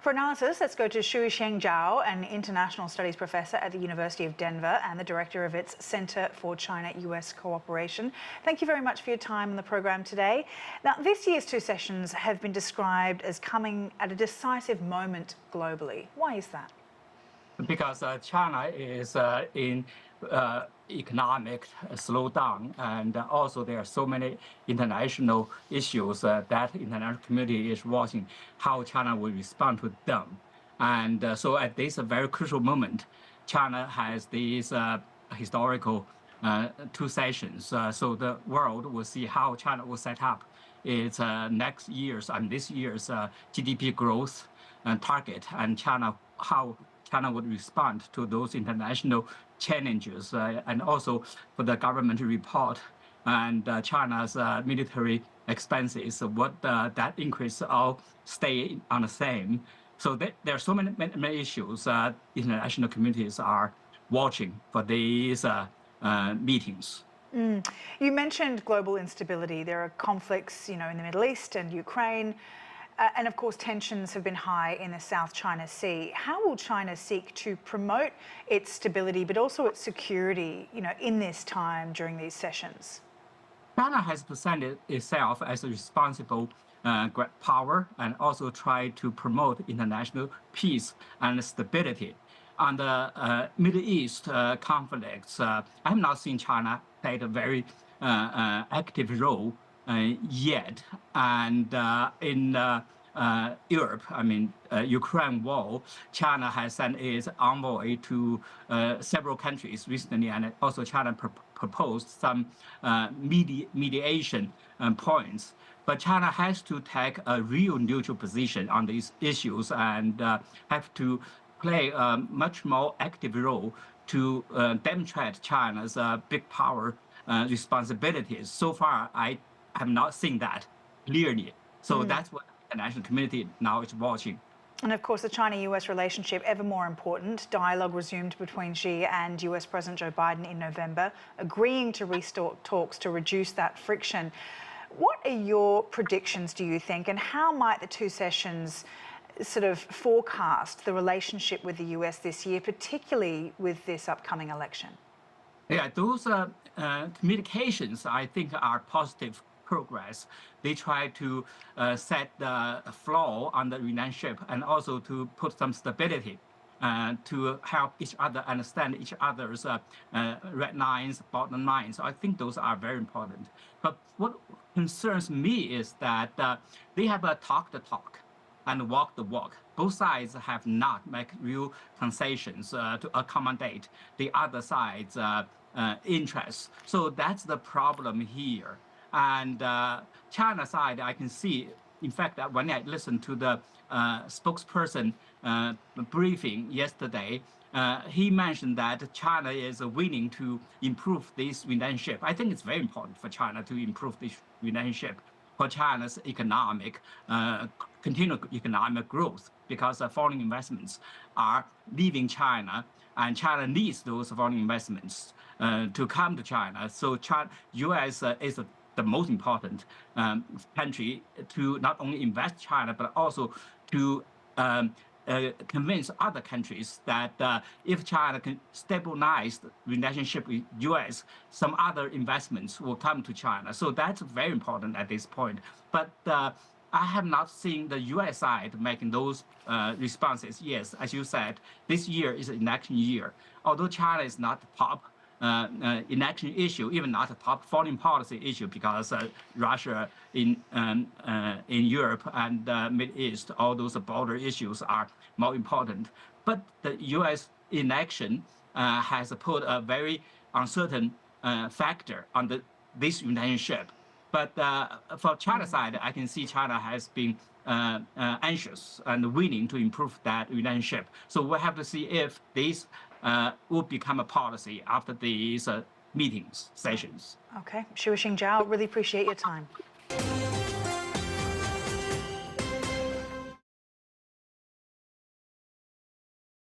For analysis, let's go to Suisheng Zhao, an international studies professor at the University of Denver and the director of its Center for China-US Cooperation. Thank you very much for your time on the program today. Now, this year's two sessions have been described as coming at a decisive moment globally. Why is that? Because China is in economic slowdown, and also there are so many international issues that international community is watching how China will respond to them. And so at this very crucial moment, China has these historical two sessions. So the world will see how China will set up its next year's and this year's GDP growth target, and how China would respond to those international challenges, and also for the government report and China's military expenses, what that increase all stay on the same. So there are so many issues international communities are watching for these meetings. You mentioned global instability. There are conflicts, in the Middle East and Ukraine. And of course, tensions have been high in the South China Sea. How will China seek to promote its stability, but also its security, in this time during these sessions? China has presented itself as a responsible power and also try to promote international peace and stability. On the Middle East conflicts, I have not seen China played a very active role yet. And in Europe, Ukraine war, China has sent its envoy to several countries recently, and also China proposed some mediation points. But China has to take a real neutral position on these issues and have to play a much more active role to demonstrate China's big power responsibilities. So far, I have not seen that clearly. So that's what the international community now is watching. And of course, the China-US relationship ever more important. Dialogue resumed between Xi and US President Joe Biden in November, agreeing to restart talks to reduce that friction. What are your predictions, do you think, and how might the two sessions sort of forecast the relationship with the US this year, particularly with this upcoming election? Yeah, those communications, I think, are positive progress. They try to set the floor on the relationship and also to put some stability to help each other understand each other's red lines, bottom lines. So I think those are very important. But what concerns me is that they have talk the talk and walk the walk. Both sides have not made real concessions to accommodate the other side's interests. So that's the problem here. And China side, I can see, in fact, that when I listened to the spokesperson briefing yesterday, he mentioned that China is willing to improve this relationship. I think it's very important for China to improve this relationship for China's continued economic growth, because foreign investments are leaving China, and China needs those foreign investments to come to China. So U.S. is the most important country to not only invest in China, but also to convince other countries that if China can stabilize the relationship with U.S., some other investments will come to China. So that's very important at this point. But I have not seen the U.S. side making those responses. Yes, as you said, this year is an election year. Although China is not the top election issue, even not a top foreign policy issue, because Russia in Europe and Middle East, all those border issues are more important. But the U.S. election has put a very uncertain factor on this relationship. But for China side, I can see China has been anxious and willing to improve that relationship. So we'll have to see if this will become a policy after these meetings, sessions. Okay. Suisheng Zhao, really appreciate your time.